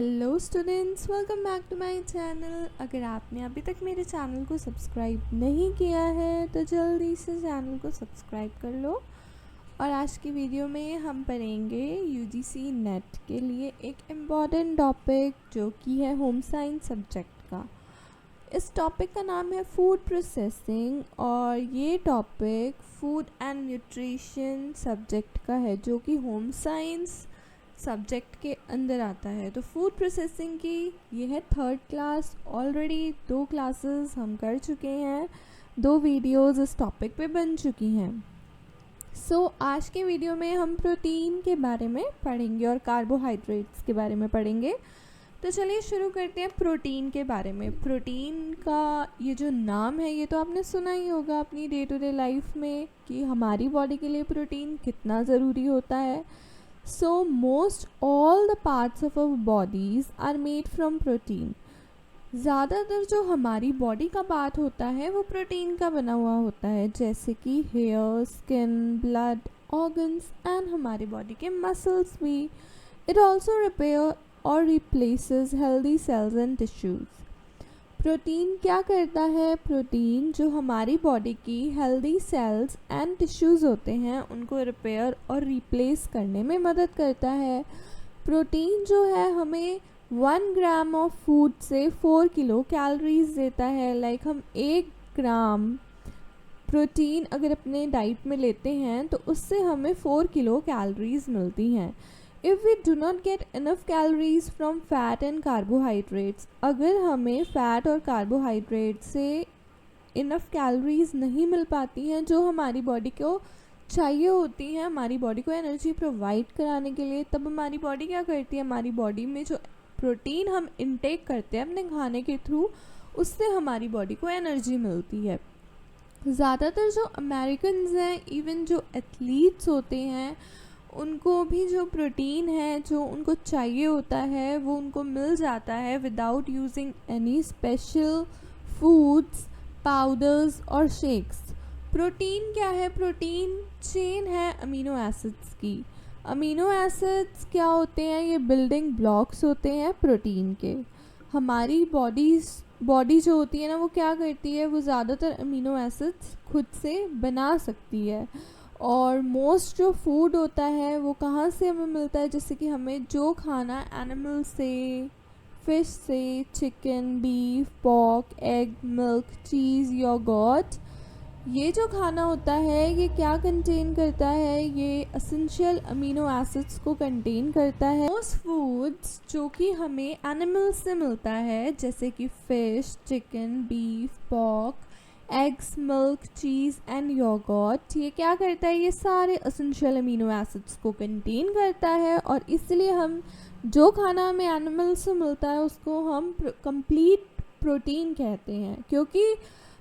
Hello students, welcome back to my channel. अगर आपने अभी तक मेरे चैनल को सब्सक्राइब नहीं किया है तो जल्दी से चैनल को सब्सक्राइब कर लो। और आज की वीडियो में हम पढ़ेंगे यूजीसी नेट के लिए एक इम्पॉर्टेंट टॉपिक जो कि है होम साइंस सब्जेक्ट का। इस टॉपिक का नाम है फूड प्रोसेसिंग और ये topic food and nutrition subject का है जो कि होम साइंस सब्जेक्ट के अंदर आता है। तो फूड प्रोसेसिंग की ये है 3rd क्लास। ऑलरेडी 2 क्लासेस हम कर चुके हैं, 2 वीडियोस इस टॉपिक पे बन चुकी हैं। आज के वीडियो में हम प्रोटीन के बारे में पढ़ेंगे और कार्बोहाइड्रेट्स के बारे में पढ़ेंगे। तो चलिए शुरू करते हैं प्रोटीन के बारे में। प्रोटीन का ये जो नाम है ये तो आपने सुना ही होगा अपनी डे टू डे लाइफ में कि हमारी बॉडी के लिए प्रोटीन कितना ज़रूरी होता है। So most all the parts of our bodies are made from protein। ज़्यादातर जो हमारी बॉडी का पार्ट होता है वो प्रोटीन का बना हुआ होता है, जैसे कि hair, skin, blood, organs and हमारी बॉडी के मसल्स भी। इट ऑल्सो रिपेयर और replaces healthy cells and tissues. Protein क्या करता है? प्रोटीन जो हमारी बॉडी की हेल्दी सेल्स एंड टिश्यूज़ होते हैं उनको रिपेयर और रिप्लेस करने में मदद करता है। प्रोटीन जो है हमें 1 ग्राम ऑफ फूड से 4 किलो कैलोरीज देता है। लाइक हम 1 ग्राम प्रोटीन अगर अपने डाइट में लेते हैं तो उससे हमें 4 किलो कैलोरीज मिलती हैं। If we do not get enough calories from fat and carbohydrates, अगर हमें फैट और कार्बोहाइड्रेट से इनफ कैलोरीज नहीं मिल पाती हैं जो हमारी बॉडी को चाहिए होती हैं हमारी बॉडी को एनर्जी प्रोवाइड कराने के लिए, तब हमारी बॉडी क्या करती है? हमारी बॉडी में जो प्रोटीन हम इनटेक करते हैं अपने खाने के थ्रू, उससे हमारी बॉडी को एनर्जी मिलती है। ज़्यादातर जो अमेरिकन्स हैं, इवन जो एथलीट्स होते हैं, उनको भी जो प्रोटीन है जो उनको चाहिए होता है वो उनको मिल जाता है without using any special foods, powders और शेक्स। प्रोटीन क्या है? प्रोटीन चेन है अमीनो एसिड्स की। अमीनो एसिड्स क्या होते हैं? ये बिल्डिंग ब्लॉक्स होते हैं प्रोटीन के। हमारी बॉडी जो होती है ना वो क्या करती है? वो ज़्यादातर अमीनो एसिड्स खुद से बना सकती है। और मोस्ट जो फूड होता है वो कहाँ से हमें मिलता है? जैसे कि हमें जो खाना एनिमल से, फिश से, chicken, beef, pork, egg, milk, cheese, yoghurt, ये जो खाना होता है ये क्या कंटेन करता है? ये एसेंशियल अमीनो एसिड्स को कंटेन करता है। मोस्ट फूड्स जो कि हमें एनिमल्स से मिलता है जैसे कि fish, chicken, beef, pork, eggs, milk, cheese and yogurt, ये क्या करता है? ये सारे एसेंशियल अमीनो एसिड्स को कंटेन करता है और इसलिए हम जो खाना हमें एनिमल से मिलता है उसको हम कंप्लीट प्रोटीन कहते हैं, क्योंकि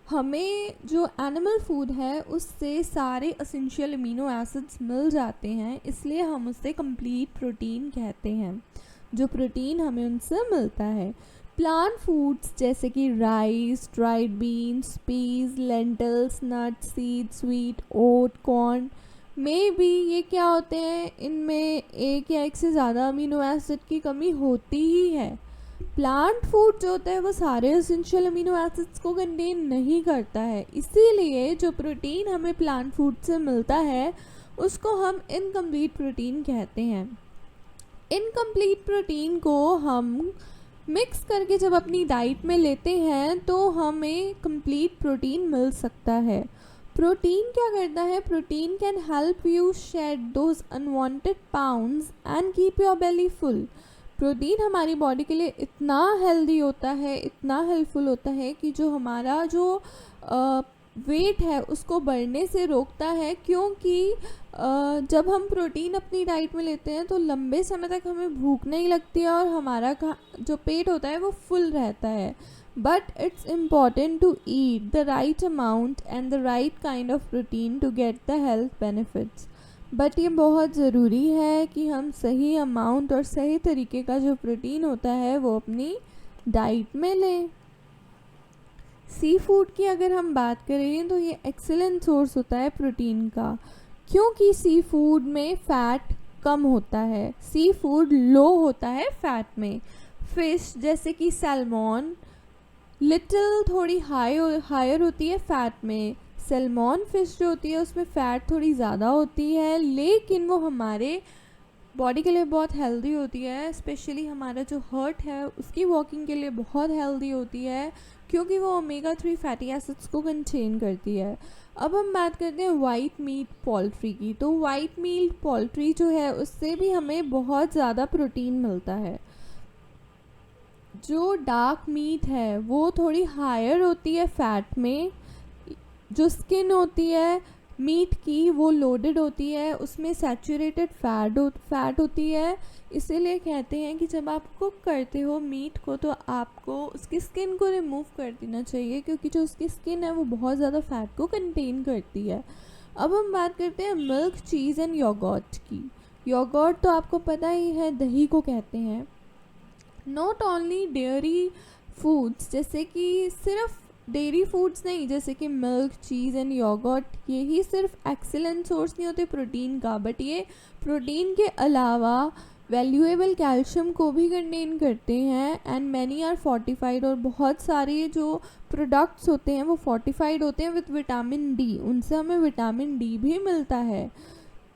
हमें जो एनिमल फूड है उससे सारे एसेंशियल अमीनो एसिड्स मिल जाते हैं, इसलिए हम उससे कंप्लीट प्रोटीन कहते हैं जो प्रोटीन हमें उनसे मिलता है। प्लांट फूड्स जैसे कि rice, dried beans, peas, lentils, nuts, seed, sweet, oat, corn में भी ये क्या होते हैं? इनमें एक या एक से ज़्यादा अमीनो एसिड की कमी होती ही है। प्लांट फूड जो होता है वो सारे एसेंशियल अमीनो एसिड्स को कंटेन नहीं करता है, इसीलिए जो प्रोटीन हमें प्लांट फूड से मिलता है उसको हम इनकम्प्लीट प्रोटीन कहते हैं। इनकम्प्लीट प्रोटीन को हम मिक्स करके जब अपनी डाइट में लेते हैं तो हमें कंप्लीट प्रोटीन मिल सकता है। प्रोटीन क्या करता है? Protein can help you shed those unwanted pounds and keep your belly full. Protein हमारी बॉडी के लिए इतना हेल्दी होता है, इतना हेल्पफुल होता है कि जो हमारा जो वेट है उसको बढ़ने से रोकता है, क्योंकि जब हम प्रोटीन अपनी डाइट में लेते हैं तो लंबे समय तक हमें भूख नहीं लगती है और हमारा जो पेट होता है वो फुल रहता है। But it's important to eat the right amount and the right kind of protein to get the health benefits. But ये बहुत ज़रूरी है कि हम सही अमाउंट और सही तरीके का जो प्रोटीन होता है वो अपनी डाइट में लें। सी फूड की अगर हम बात करें तो ये एक्सीलेंट सोर्स होता है प्रोटीन का, क्योंकि सी फूड में फ़ैट कम होता है। सी फूड लो होता है फ़ैट में। फ़िश जैसे कि सैल्मॉन लिटिल थोड़ी हायर होती है फ़ैट में। सैल्मॉन फ़िश जो होती है उसमें फ़ैट थोड़ी ज़्यादा होती है, लेकिन वो हमारे बॉडी के लिए बहुत हेल्दी होती है। स्पेशली हमारा जो हार्ट है उसकी वर्किंग के लिए बहुत हेल्दी होती है, क्योंकि वो ओमेगा 3 फैटी एसिड्स को कंटेन करती है। अब हम बात करते हैं वाइट मीट पोल्ट्री की। तो वाइट मीट पोल्ट्री जो है उससे भी हमें बहुत ज़्यादा प्रोटीन मिलता है। जो डार्क मीट है वो थोड़ी हायर होती है फ़ैट में। जो स्किन होती है मीट की वो लोडेड होती है, उसमें सैचुरेटेड फैट होती है। इसीलिए कहते हैं कि जब आप कुक करते हो मीट को तो आपको उसकी स्किन को रिमूव कर देना चाहिए, क्योंकि जो उसकी स्किन है वो बहुत ज़्यादा फ़ैट को कंटेन करती है। अब हम बात करते हैं मिल्क, चीज़ एंड योगर्ट की। योगर्ट तो आपको पता ही है, दही को कहते हैं। नॉट ओनली डेयरी फूड्स, जैसे कि सिर्फ डेयरी फूड्स नहीं, जैसे कि मिल्क, चीज़ एंड योगर्ट, ये ही सिर्फ एक्सीलेंट सोर्स नहीं होते प्रोटीन का, बट ये प्रोटीन के अलावा वैल्यूएबल कैल्शियम को भी कंटेन करते हैं। एंड मैनी आर फोर्टिफाइड, और बहुत सारे जो प्रोडक्ट्स होते हैं वो फोर्टिफाइड होते हैं विद विटामिन डी, उनसे हमें विटामिन डी भी मिलता है।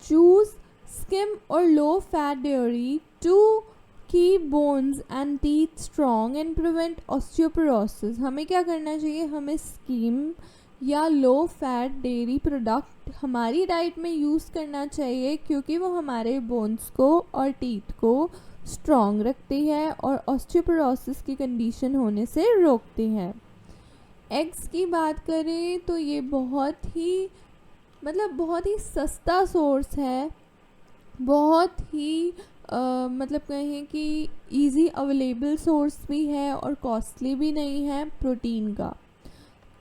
चूज़ स्किम और low fat dairy to keep bones and teeth strong and prevent osteoporosis. हमें क्या करना चाहिए, हमें स्किम या लो फैट डेयरी प्रोडक्ट हमारी डाइट में यूज़ करना चाहिए, क्योंकि वो हमारे बोन्स को और टीथ को स्ट्रॉन्ग रखती है और ऑस्टियोपोरोसिस की कंडीशन होने से रोकती है। एग्स की बात करें तो ये बहुत ही सस्ता सोर्स है, बहुत ही मतलब कहें कि इजी अवेलेबल सोर्स भी है और कॉस्टली भी नहीं है प्रोटीन का।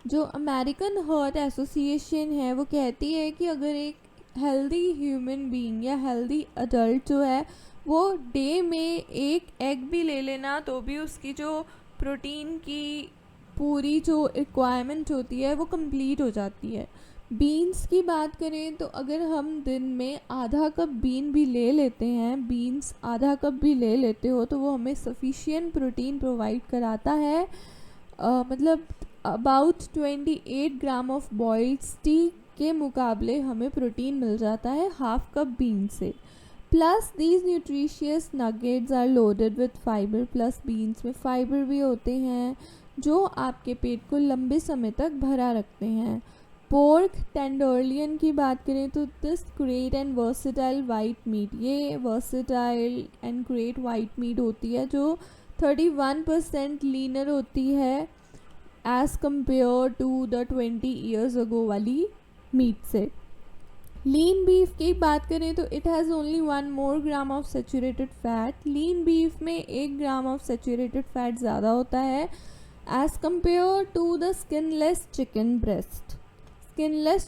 जो अमेरिकन हार्ट एसोसिएशन है वो कहती है कि अगर एक हेल्दी ह्यूमन बीइंग या हेल्दी अडल्ट जो है वो डे में एक एग भी ले लेना तो भी उसकी जो प्रोटीन की पूरी जो रिक्वायरमेंट होती है वो कंप्लीट हो जाती है। बीन्स की बात करें तो अगर हम दिन में आधा कप बीन भी ले लेते हैं, बीन्स आधा कप भी ले लेते हो, तो वो हमें सफिशिएंट प्रोटीन प्रोवाइड कराता है। मतलब about 28 gram of boiled steak के मुकाबले हमें प्रोटीन मिल जाता है हाफ कप बीन से। Plus these nutritious nuggets are loaded with fibre, plus beans में फाइबर भी होते हैं जो आपके पेट को लंबे समय तक भरा रखते हैं। पोर्क टेंडरलियन की बात करें तो this great and versatile white meat, ये versatile and great white meat होती है जो 31% लीनर होती है as compared to the 20 years ago वाली मीट से। लीन बीफ की बात करें तो it has only 1 more gram of saturated fat. Lean beef में 1 ग्राम ऑफ सेचुरेटेड फैट ज़्यादा होता है as compared to the skinless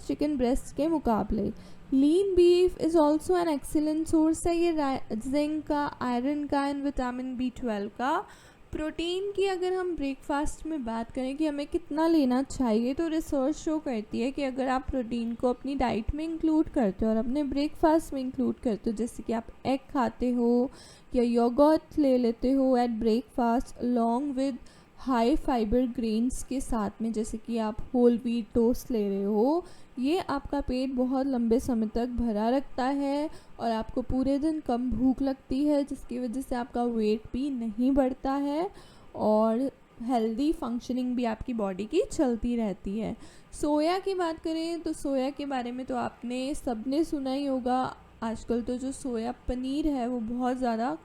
chicken breast के मुकाबले। Lean beef is also an excellent source है ये जिंक का, आयरन का एंड विटामिन B12 का। प्रोटीन की अगर हम ब्रेकफास्ट में बात करें कि हमें कितना लेना चाहिए, तो रिसर्च शो करती है कि अगर आप प्रोटीन को अपनी डाइट में इंक्लूड करते हो और अपने ब्रेकफास्ट में इंक्लूड करते हो, जैसे कि आप एग खाते हो या योगर्ट ले लेते हो at breakfast along with high fibre grains के साथ में, जैसे कि आप होल व्हीट टोस्ट ले रहे हो, ये आपका पेट बहुत लंबे समय तक भरा रखता है और आपको पूरे दिन कम भूख लगती है, जिसकी वजह से आपका वेट भी नहीं बढ़ता है और हेल्दी फंक्शनिंग भी आपकी बॉडी की चलती रहती है। सोया की बात करें तो सोया के बारे में तो आपने सबने सुना ही होगा। आजकल तो जो सोया पनीर है वो बहुत ज़्यादा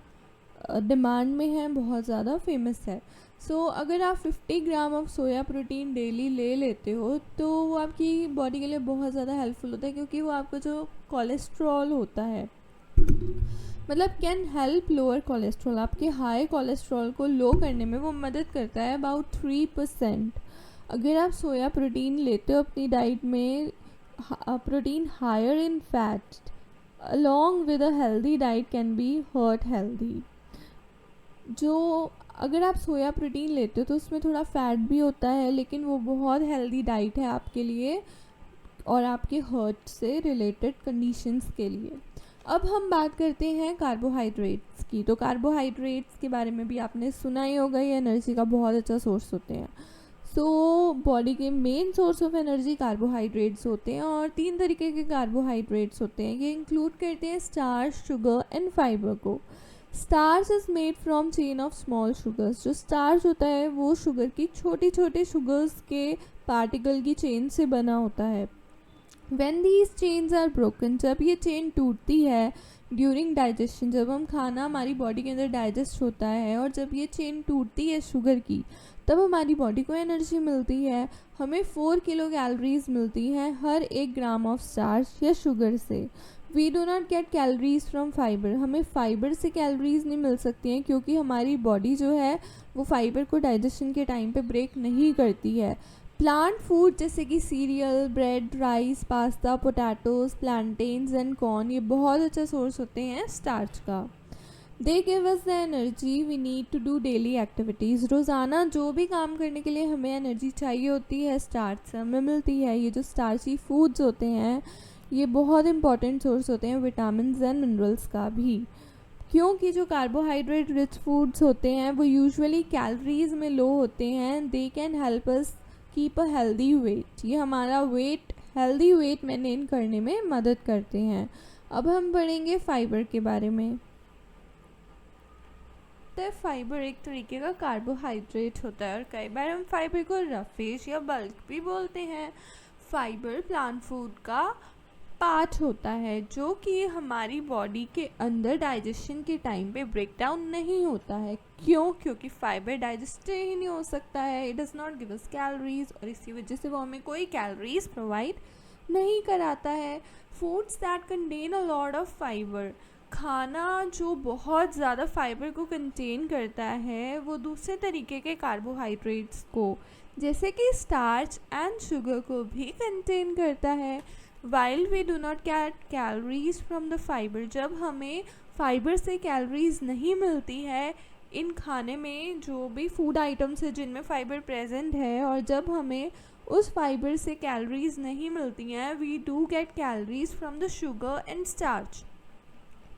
डिमांड में है, बहुत ज़्यादा फेमस है। अगर आप 50 gram of soya protein daily ले लेते हो तो वो आपकी बॉडी के लिए बहुत ज़्यादा हेल्पफुल होता है, क्योंकि वो आपका जो कोलेस्ट्रॉल होता है मतलब कैन हेल्प लोअर कोलेस्ट्रॉल, आपके हाई कोलेस्ट्रॉल को लो करने में वो मदद करता है अबाउट 3%। अगर आप सोया प्रोटीन लेते हो अपनी डाइट में, protein higher in fat along with a healthy diet can be heart healthy। जो अगर आप सोया प्रोटीन लेते हो तो उसमें थोड़ा फैट भी होता है, लेकिन वो बहुत हेल्दी डाइट है आपके लिए और आपके हार्ट से रिलेटेड कंडीशंस के लिए। अब हम बात करते हैं कार्बोहाइड्रेट्स की। तो कार्बोहाइड्रेट्स के बारे में भी आपने सुना ही होगा, ये एनर्जी का बहुत अच्छा सोर्स होते हैं। सो बॉडी के main source of energy carbohydrates होते हैं, और 3 तरीके के कार्बोहाइड्रेट्स होते हैं। ये इंक्लूड करते हैं स्टार्च, शुगर एंड फाइबर को। Starch is made from chain of small sugars. जो स्टार्च होता है वो शुगर की छोटे छोटे शुगर्स के पार्टिकल की चेन से बना होता है। When these chains are broken, जब ये चेन टूटती है ड्यूरिंग डाइजेशन, जब हम खाना हमारी बॉडी के अंदर डाइजेस्ट होता है और जब ये चेन टूटती है शुगर की, तब हमारी बॉडी को एनर्जी मिलती है। हमें 4 किलो कैलोरीज मिलती हैं हर 1 ग्राम ऑफ स्टार्च या शुगर से। We do not get calories from fibre. हमें फाइबर से कैलोरीज नहीं मिल सकती हैं, क्योंकि हमारी बॉडी जो है वो फाइबर को डाइजेशन के टाइम पे ब्रेक नहीं करती है। प्लांट फूड जैसे कि cereal, bread, rice, pasta, potatoes, plantains and corn, ये बहुत अच्छा सोर्स होते हैं स्टार्च का। They give us the energy we need to do daily activities. रोज़ाना जो भी काम करने के लिए हमें एनर्जी चाहिए होती है, स्टार्च से हमें मिलती है। ये जो स्टार्ची फूड्स होते हैं ये बहुत इंपॉर्टेंट सोर्स होते हैं विटामिन एंड मिनरल्स का भी, क्योंकि जो कार्बोहाइड्रेट रिच फूड्स होते हैं वो यूजुअली कैलोरीज में लो होते हैं। They can help us keep a healthy weight. ये हमारा हेल्दी वेट मेंटेन करने में मदद करते हैं। अब हम पढ़ेंगे फाइबर के बारे में। तो फाइबर एक तरीके का कार्बोहाइड्रेट होता है, और कई बार हम फाइबर को रफेज या बल्क भी बोलते हैं। फाइबर प्लांट फूड का पार्ट होता है, जो कि हमारी बॉडी के अंदर डाइजेशन के टाइम पे ब्रेक डाउन नहीं होता है। क्योंकि फाइबर डाइजेस्ट ही नहीं हो सकता है। It does not give us calories, और इसी वजह से वो हमें कोई कैलोरीज प्रोवाइड नहीं कराता है। Foods that contain a lot of fibre, खाना जो बहुत ज़्यादा फाइबर को कंटेन करता है वो दूसरे तरीके के कार्बोहाइड्रेट्स को, जैसे कि स्टार्च एंड शुगर को भी कंटेन करता है। While we do not get calories from the fibre, जब हमें फाइबर से कैलोरीज नहीं मिलती है इन खाने में, जो भी फूड आइटम्स है जिनमें फाइबर प्रेजेंट है, और जब हमें उस फाइबर से कैलोरीज नहीं मिलती हैं, we do get calories from the sugar and starch.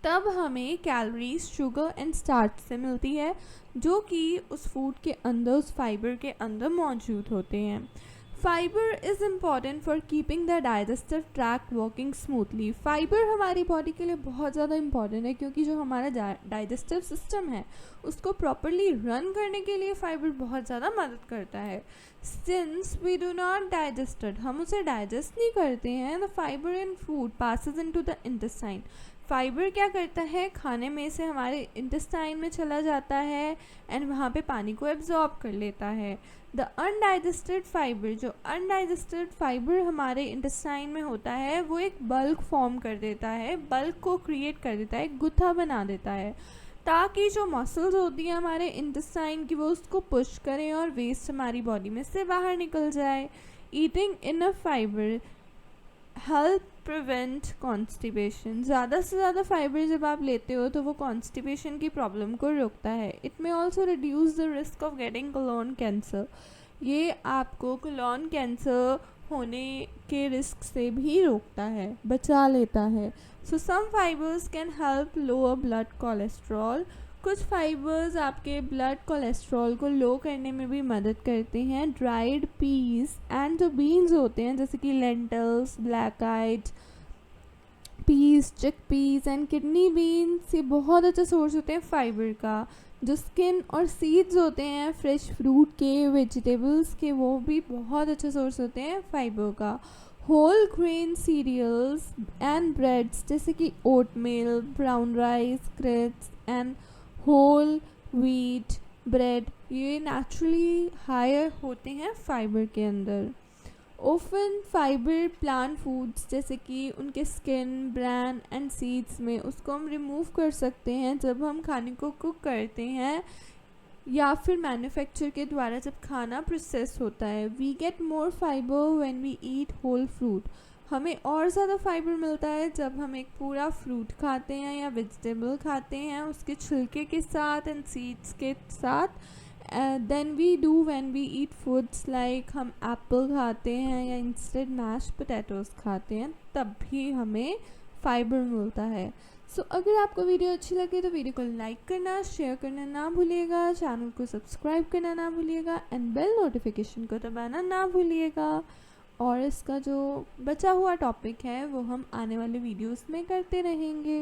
तब हमें कैलोरीज शुगर एंड स्टार्च से मिलती है, जो कि उस फूड के अंदर, उस फाइबर के अंदर मौजूद होते हैं। Fibre is important for keeping the digestive tract working smoothly. Fibre हमारी बॉडी के लिए बहुत ज़्यादा इम्पॉर्टेंट है, क्योंकि जो हमारा डाइजेस्टिव सिस्टम है उसको प्रॉपरली रन करने के लिए फाइबर बहुत ज़्यादा मदद करता है। Since we do not digested, हम उसे डाइजेस्ट नहीं करते हैं, the fibre in food passes into the intestine. Fibre क्या करता है, खाने में से हमारे इंटेस्टाइन में चला जाता है एंड वहाँ पे पानी को एब्जॉर्ब कर लेता है। द अनडाइजेस्टेड फाइबर, जो अनडाइजेस्टेड फाइबर हमारे इंटेस्टाइन में होता है वो एक बल्क फॉर्म कर देता है, बल्क को क्रिएट कर देता है, गुत्था बना देता है, ताकि जो मसल्स होती हैं हमारे इंटेस्टाइन की वो उसको पुश करें और वेस्ट हमारी बॉडी में से बाहर निकल जाए। Eating enough fibre help prevent constipation. ज़्यादा से ज़्यादा फाइबर जब आप लेते हो तो वो कॉन्स्टिपेशन की प्रॉब्लम को रोकता है। It may also reduce the risk of getting colon cancer. ये आपको कोलोन कैंसर होने के रिस्क से भी रोकता है, बचा लेता है। So some fibres can help lower blood cholesterol. कुछ फाइबर्स आपके ब्लड कोलेस्ट्रॉल को लो करने में भी मदद करते हैं। ड्राइड पीस एंड जो बीन्स होते हैं जैसे कि lentils, black eyed peas, chick peas and kidney beans, ये बहुत अच्छा सोर्स होते हैं फाइबर का। जो स्किन और सीड्स होते हैं फ्रेश फ्रूट के, वेजिटेबल्स के, वो भी बहुत अच्छे सोर्स होते हैं फाइबर का। Whole grain cereals and breads जैसे कि oatmeal, brown rice, crates and whole wheat bread, ये नेचुरली हायर होते हैं फाइबर के अंदर। ओफन फाइबर प्लांट फूड्स जैसे कि उनके स्किन, ब्रैन एंड सीड्स में, उसको हम रिमूव कर सकते हैं जब हम खाने को कुक करते हैं या फिर मैन्युफैक्चर के द्वारा जब खाना प्रोसेस होता है। We get more fibre when we eat whole fruit. हमें और ज़्यादा फाइबर मिलता है जब हम एक पूरा फ्रूट खाते हैं या वेजिटेबल खाते हैं उसके छिलके के साथ एंड सीड्स के साथ, then we do when we eat foods like हम एप्पल खाते हैं या इंस्टेड मैश पोटैटोज़ खाते हैं, तब भी हमें फाइबर मिलता है। सो अगर आपको वीडियो अच्छी लगे तो वीडियो को लाइक करना, शेयर करना ना भूलिएगा, चैनल को सब्सक्राइब करना ना भूलिएगा एंड बेल नोटिफिकेशन को दबाना ना भूलिएगा। और इसका जो बचा हुआ टॉपिक है वो हम आने वाले वीडियोस में करते रहेंगे।